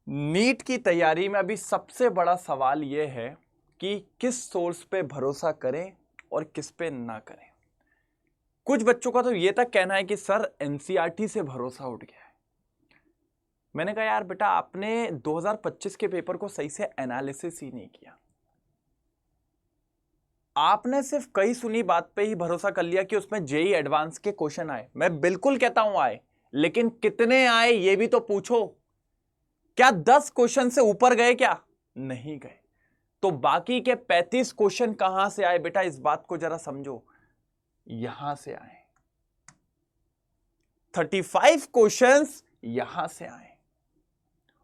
NEET की तैयारी में अभी सबसे बड़ा सवाल यह है कि किस सोर्स पे भरोसा करें और किस पे ना करें। कुछ बच्चों का तो यह तक कहना है कि सर एनसीईआरटी से भरोसा उठ गया है। मैंने कहा यार बेटा, आपने 2025 के पेपर को सही से एनालिसिस ही नहीं किया। आपने सिर्फ कई सुनी बात पे ही भरोसा कर लिया कि उसमें जेईई एडवांस के क्वेश्चन आए। मैं बिल्कुल कहता हूं आए, लेकिन कितने आए ये भी तो पूछो। क्या 10 क्वेश्चन से ऊपर गए? क्या नहीं गए। तो बाकी के 35 क्वेश्चन कहां से आए बेटा? इस बात को जरा समझो। यहां से आए 35 क्वेश्चंस, यहां से आए।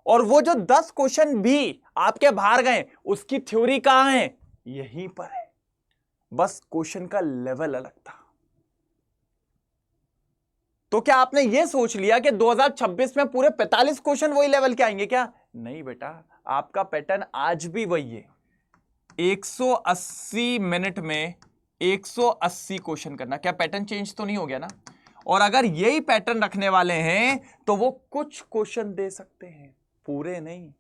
और वो जो 10 क्वेश्चन भी आपके बाहर गए, उसकी थ्योरी कहां है? यहीं पर है। बस क्वेश्चन का लेवल अलग था। तो क्या आपने यह सोच लिया कि 2026 में पूरे 45 क्वेश्चन वही लेवल के आएंगे? क्या नहीं बेटा, आपका पैटर्न आज भी वही है। 180 मिनट में 180 क्वेश्चन करना। क्या पैटर्न चेंज तो नहीं हो गया ना? और अगर यही पैटर्न रखने वाले हैं तो वो कुछ क्वेश्चन दे सकते हैं, पूरे नहीं।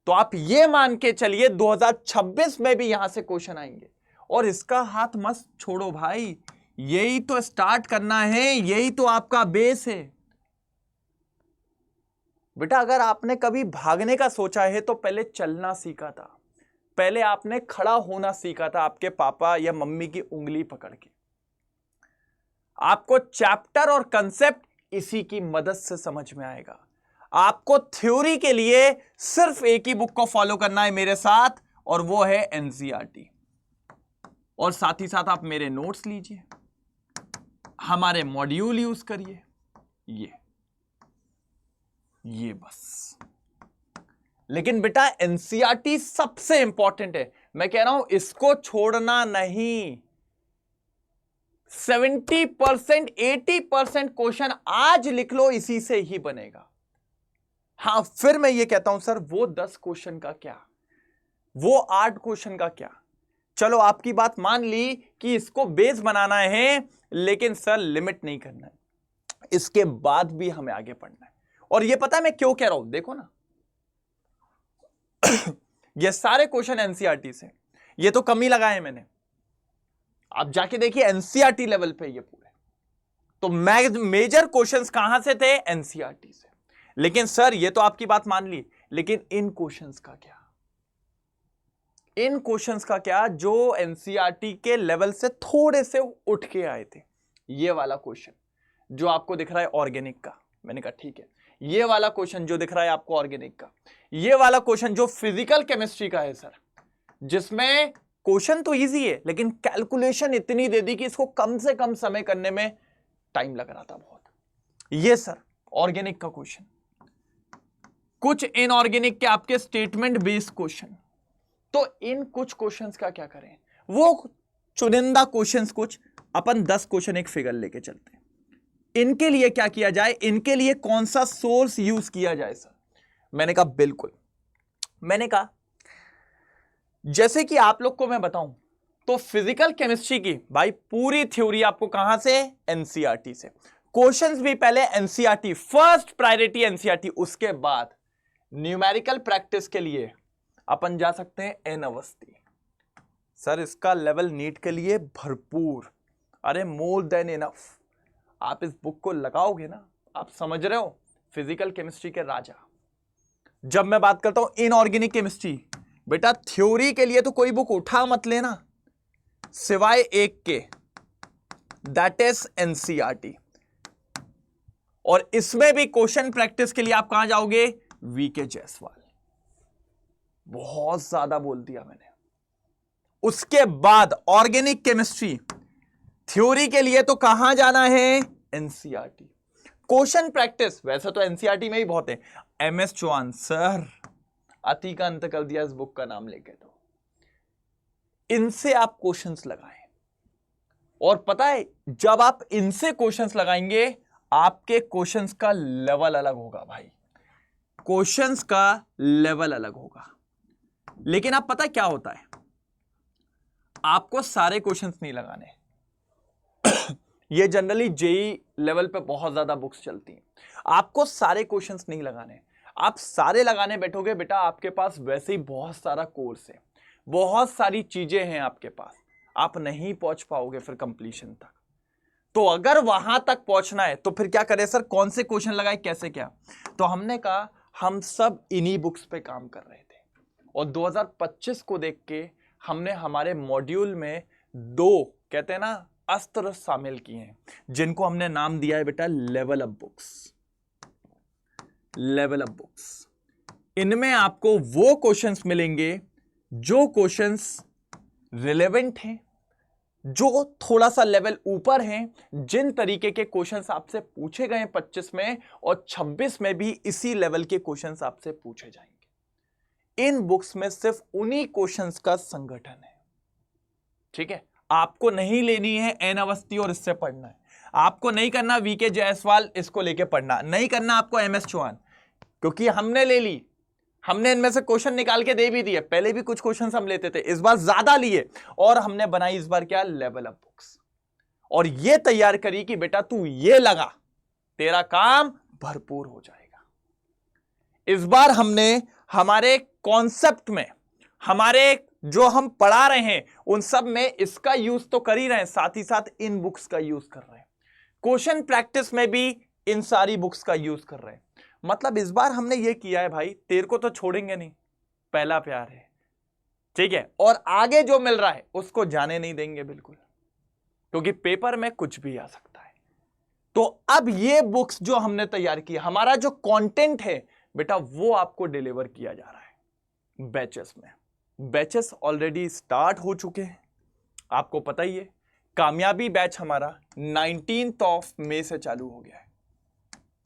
तो आप ये मान के चलिए 2026 में भी यहां से क्वेश्चन आएंगे। और इसका हाथ मत छोड़ो भाई, यही तो स्टार्ट करना है, यही तो आपका बेस है बेटा। अगर आपने कभी भागने का सोचा है तो पहले चलना सीखा था, पहले आपने खड़ा होना सीखा था आपके पापा या मम्मी की उंगली पकड़ के। आपको चैप्टर और कंसेप्ट इसी की मदद से समझ में आएगा। आपको थ्योरी के लिए सिर्फ एक ही बुक को फॉलो करना है मेरे साथ, और वो है एनसीईआरटी। और साथ ही साथ आप मेरे नोट्स लीजिए, हमारे मॉड्यूल यूज करिए। ये बस। लेकिन बेटा एनसीईआरटी सबसे इंपॉर्टेंट है। मैं कह रहा हूं इसको छोड़ना नहीं। 70% 80% क्वेश्चन आज लिख लो, इसी से ही बनेगा। हां, फिर मैं ये कहता हूं सर वो 10 क्वेश्चन का क्या, वो 8 क्वेश्चन का क्या? चलो आपकी बात मान ली कि इसको बेस बनाना है, लेकिन सर लिमिट नहीं करना है, इसके बाद भी हमें आगे पढ़ना है। और ये पता है मैं क्यों कह रहा हूं? देखो ना ये सारे क्वेश्चन एनसीईआरटी से, ये तो कम ही लगाए मैंने। आप जाके देखिए एनसीईआरटी लेवल पे ये पूरे। तो मेजर क्वेश्चंस कहां से थे? एनसीईआरटी से। लेकिन सर ये तो आपकी बात मान ली, लेकिन इन क्वेश्चंस का क्या? इन क्वेश्चंस का क्या जो एनसीईआरटी के लेवल से थोड़े से उठ के आए थे? ये वाला क्वेश्चन जो आपको दिख रहा है ऑर्गेनिक का, मैंने कहा ठीक है। ये वाला क्वेश्चन जो दिख रहा है आपको ऑर्गेनिक का, ये वाला क्वेश्चन जो फिजिकल केमिस्ट्री का है सर, जिसमें क्वेश्चन तो इजी है लेकिन कैलकुलेशन इतनी दे दी कि इसको कम से कम समय करने में टाइम लग रहा था बहुत। ये सर ऑर्गेनिक का क्वेश्चन। कुछ इनऑर्गेनिक के आपके स्टेटमेंट बेस्ड क्वेश्चन। तो इन कुछ क्वेश्चंस का क्या करें? वो चुनिंदा क्वेश्चंस, कुछ अपन 10 क्वेश्चन एक फिगर लेके चलते हैं। इनके लिए क्या किया जाए? इनके लिए कौन सा सोर्स यूज किया जाए सर? मैंने कहा बिल्कुल। मैंने कहा जैसे कि आप लोग को मैं बताऊं तो फिजिकल केमिस्ट्री की भाई पूरी थ्योरी आपको कहां से? एनसीईआरटी से। क्वेश्चंस भी पहले एनसीईआरटी, फर्स्ट प्रायोरिटी एनसीईआरटी। उसके बाद न्यूमेरिकल प्रैक्टिस के लिए अपन जा सकते हैं एन अवस्थी। सर इसका लेवल नीट के लिए भरपूर, अरे मोर देन इनफ। आप इस बुक को लगाओगे ना, आप समझ रहे हो, फिजिकल केमिस्ट्री के राजा। जब मैं बात करता हूं इनऑर्गेनिक केमिस्ट्री, बेटा थ्योरी के लिए तो कोई बुक उठा मत लेना सिवाय एक के, दैट इज एनसीईआरटी। और इसमें भी क्वेश्चन प्रैक्टिस के लिए आप कहां जाओगे? वीके जायसवाल। बहुत ज्यादा बोल दिया मैंने। उसके बाद ऑर्गेनिक केमिस्ट्री, थ्योरी के लिए तो कहां जाना है? एनसीईआरटी। क्वेश्चन प्रैक्टिस वैसे तो एनसीईआरटी में ही बहुत है। एमएस चौहान सर, अति का अंत कर दिया इस बुक का नाम लेके। तो इनसे आप क्वेश्चंस लगाएं, और पता है जब आप इनसे क्वेश्चंस लगाएंगे आपके क्वेश्चंस का लेवल अलग होगा भाई, क्वेश्चंस का लेवल अलग होगा। लेकिन आप पता है क्या होता है, आपको सारे क्वेश्चंस नहीं लगाने। ये जनरली जेईई लेवल पे बहुत ज्यादा बुक्स चलती हैं। आपको सारे क्वेश्चंस नहीं लगाने, आप सारे लगाने बैठोगे बेटा, आपके पास वैसे ही बहुत सारा कोर्स है, बहुत सारी चीजें हैं आपके पास, आप नहीं पहुंच पाओगे फिर कंप्लीशन तक। तो अगर वहां तक पहुंचना है तो फिर क्या करें सर, कौन से क्वेश्चन लगाए, कैसे क्या? तो हमने कहा हम सब इन्हीं बुक्स पे काम कर रहे थे और 2025 को देख के हमने हमारे मॉड्यूल में 2 कहते हैं ना अस्त्र शामिल किए हैं, जिनको हमने नाम दिया है बेटा level up books. Level up books, इनमें आपको वो क्वेश्चंस मिलेंगे जो क्वेश्चंस रिलेवेंट हैं, जो थोड़ा सा लेवल ऊपर हैं, जिन तरीके के क्वेश्चंस आपसे पूछे गए 25 में और 26 में भी इसी लेवल के क्वेश्चंस आपसे पूछे जाएंगे। इन बुक्स में सिर्फ उन्हीं क्वेश्चंस का संगठन है, ठीक है? आपको नहीं लेनी है एन अवस्थी और इससे पढ़ना है, आपको नहीं करना वीके जायसवाल इसको लेके पढ़ना, नहीं करना आपको एमएस चौहान, क्योंकि हमने ले ली, हमने इनमें से क्वेश्चन निकाल के दे भी दिए। पहले भी कुछ क्वेश्चन हम लेते थे, इस बार ज्यादा लिए और हमने बनाई इस बार क्या, लेवल अप बुक्स, और ये तैयार करी कि बेटा तू ये लगा, तेरा काम भरपूर हो जाएगा। इस बार हमने हमारे कॉन्सेप्ट में, हमारे जो हम पढ़ा रहे हैं उन सब में इसका यूज तो कर ही रहे हैं, साथ ही साथ इन बुक्स का यूज कर रहे हैं। क्वेश्चन प्रैक्टिस में भी इन सारी बुक्स का यूज कर रहे हैं। मतलब इस बार हमने ये किया है भाई, तेरे को तो छोड़ेंगे नहीं, पहला प्यार है, ठीक है? और आगे जो मिल रहा है उसको जाने नहीं देंगे बिल्कुल, क्योंकि पेपर में कुछ भी आ सकता है। तो अब ये बुक्स जो हमने तैयार की, हमारा जो कंटेंट है बेटा वो आपको डिलीवर किया जा रहा है बैचेस में। बैचेस ऑलरेडी स्टार्ट हो चुके हैं, आपको पता ही है। कामयाबी बैच हमारा 19 मई से चालू हो गया है,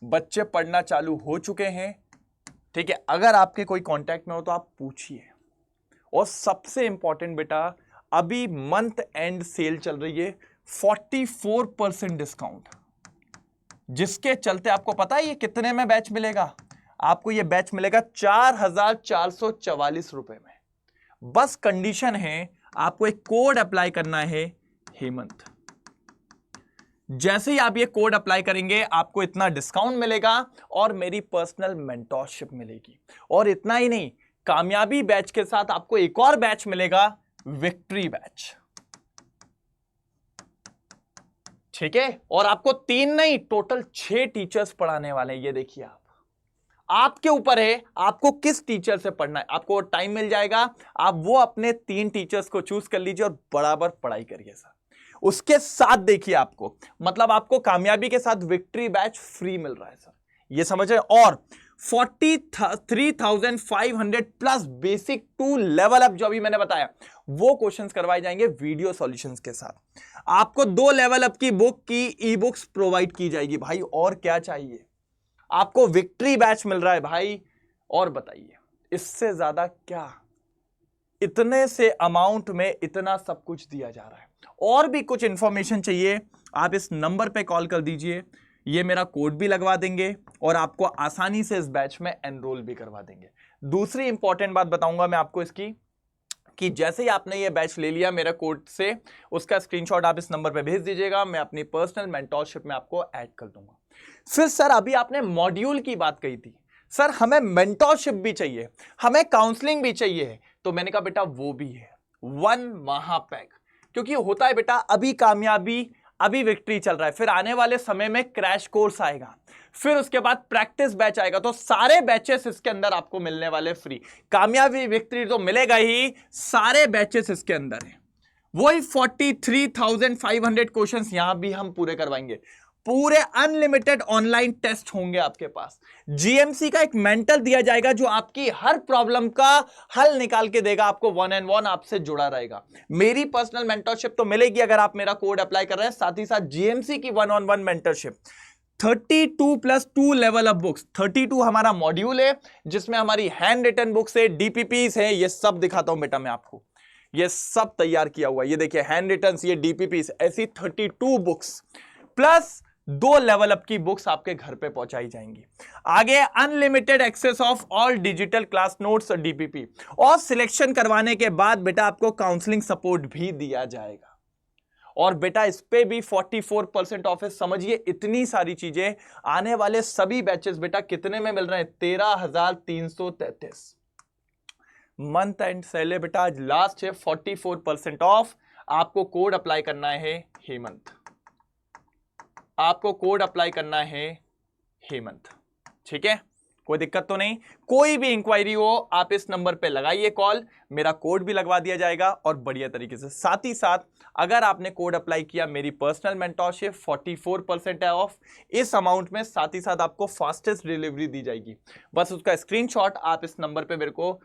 बच्चे पढ़ना चालू हो चुके हैं, ठीक है? अगर आपके कोई कांटेक्ट में हो तो आप पूछिए। और सबसे इंपॉर्टेंट बेटा, अभी मंथ एंड सेल चल रही है, 44% डिस्काउंट, जिसके चलते आपको पता है ये कितने में बैच मिलेगा? आपको ये बैच मिलेगा 4,444 रुपए में। बस कंडीशन है, आपको एक कोड अप्लाई करना है, हेमंत। जैसे ही आप ये कोड अप्लाई करेंगे आपको इतना डिस्काउंट मिलेगा और मेरी पर्सनल मेंटोरशिप मिलेगी। और इतना ही नहीं, कामयाबी बैच के साथ आपको एक और बैच मिलेगा, विक्ट्री बैच, ठीक है? और आपको 3 नहीं, टोटल 6 टीचर्स पढ़ाने वाले हैं। ये देखिए, आपके ऊपर है आपको किस टीचर से पढ़ना है, आपको टाइम मिल जाएगा, आप वो अपने 3 टीचर्स को चूज कर लीजिए और बराबर पढ़ाई करिए सर। उसके साथ देखिए, आपको मतलब आपको कामयाबी के साथ विक्ट्री बैच फ्री मिल रहा है सर, ये समझ रहे? और 43,500 plus basic two level up जो अभी मैंने बताया, वो क्वेश्चंस करवाए जाएंगे वीडियो सॉल्यूशंस के साथ। आपको 2 लेवल अप की बुक की ई बुक्स प्रोवाइड की जाएगी भाई, और क्या चाहिए? आपको विक्ट्री बैच मिल रहा है भाई, और बताइए इससे ज्यादा क्या? इतने से अमाउंट में इतना सब कुछ दिया जा रहा है। और भी कुछ इंफॉर्मेशन चाहिए, आप इस नंबर पे कॉल कर दीजिए, ये मेरा कोड भी लगवा देंगे और आपको आसानी से इस बैच में एनरोल भी करवा देंगे। दूसरी इंपॉर्टेंट बात बताऊंगा मैं आपको इसकी, कि जैसे ही आपने ये बैच ले लिया मेरा कोड से, उसका स्क्रीनशॉट आप इस नंबर पे भेज दीजिएगा, मैं अपनी पर्सनल मेंटोरशिप में आपको ऐड कर दूंगा। फिर सर अभी आपने मॉड्यूल की बात कही थी, सर हमें मेंटोरशिप भी चाहिए, हमें काउंसलिंग भी चाहिए, तो मैंने कहा बेटा वो भी है, 1 महापैक। क्योंकि होता है बेटा, अभी कामयाबी, अभी विक्ट्री चल रहा है, फिर आने वाले समय में क्रैश कोर्स आएगा, फिर उसके बाद प्रैक्टिस बैच आएगा, तो सारे बैचेस इसके अंदर आपको मिलने वाले फ्री। कामयाबी विक्ट्री तो मिलेगा ही, सारे बैचेस इसके अंदर है। वही 43,500 क्वेश्चंस यहां भी हम पूरे करवाएंगे, पूरे अनलिमिटेड ऑनलाइन टेस्ट होंगे आपके पास। जीएमसी का एक मेंटर दिया जाएगा जो आपकी हर प्रॉब्लम का हल निकाल के देगा, आपको 1-on-1 आपसे जुड़ा रहेगा। मेरी पर्सनल मेंटरशिप तो मिलेगी अगर आप मेरा कोड अप्लाई कर रहे हैं, साथ ही साथ जीएमसी की 1-on-1 mentorship. 32+2 level up books, 32 हमारा मॉड्यूल है जिसमें हमारी हैंड रिटन बुक्स है, डीपीपीस है, ये सब दिखाता हूं बेटा मैं आपको, ये सब तैयार किया हुआ है। ये देखिए हैंड रिटन, ये डीपीपीस, ऐसी 32 बुक्स प्लस 2 लेवल अप की बुक्स आपके घर पे पहुंचाई जाएंगी। आगे unlimited access of all digital class notes और डीपीपी, और सिलेक्शन करवाने के बाद बेटा आपको काउंसलिंग सपोर्ट भी दिया जाएगा। और बेटा इस पे भी 44% ऑफ है। समझिए इतनी सारी चीजें, आने वाले सभी बैचेस बेटा कितने में मिल रहे हैं? 13,333। मंथ एंड सेल है बेटा, आज लास्ट है, 44% ऑफ। आपको कोड अप्लाई करना है हेमंत, आपको कोड अप्लाई करना है हेमंत, ठीक है? कोई दिक्कत तो नहीं। कोई भी इंक्वायरी हो आप इस नंबर पे लगाइए कॉल, मेरा कोड भी लगवा दिया जाएगा और बढ़िया तरीके से। साथ ही साथ अगर आपने कोड अप्लाई किया, मेरी पर्सनल मेंटरशिप 44% है ऑफ इस अमाउंट में, साथ ही साथ आपको फास्टेस्ट डिलीवरी दी जाएगी। बस उसका स्क्रीनशॉट आप इस नंबर पे मेरे को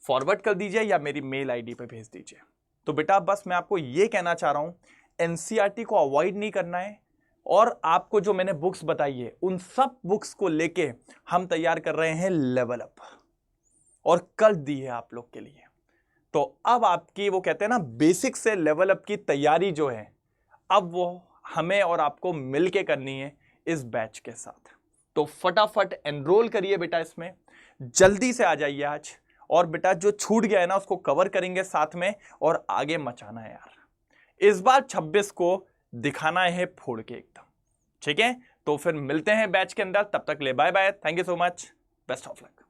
फॉरवर्ड कर दीजिए या मेरी मेल आईडी पे भेज दीजिए। तो बेटा बस मैं आपको ये कहना चाह रहा हूं, एनसीईआरटी को अवॉइड नहीं करना है, और आपको जो मैंने बुक्स बताई है उन सब बुक्स को लेके हम तैयार कर रहे हैं लेवल अप, और कल दी है आप लोग के लिए। तो अब आपकी वो कहते हैं ना बेसिक से लेवल अप की तैयारी जो है, अब वो हमें और आपको मिलके करनी है इस बैच के साथ। तो फटाफट एनरोल करिए बेटा, इसमें जल्दी से आ जाइए आज, और बेटा जो छूट गया है ना उसको कवर करेंगे साथ में, और आगे मचाना है यार। इस बार 26 को दिखाना है फोड़ के एकदम, ठीक है? तो फिर मिलते हैं बैच के अंदर, तब तक ले bye bye, thank you so much, best of luck.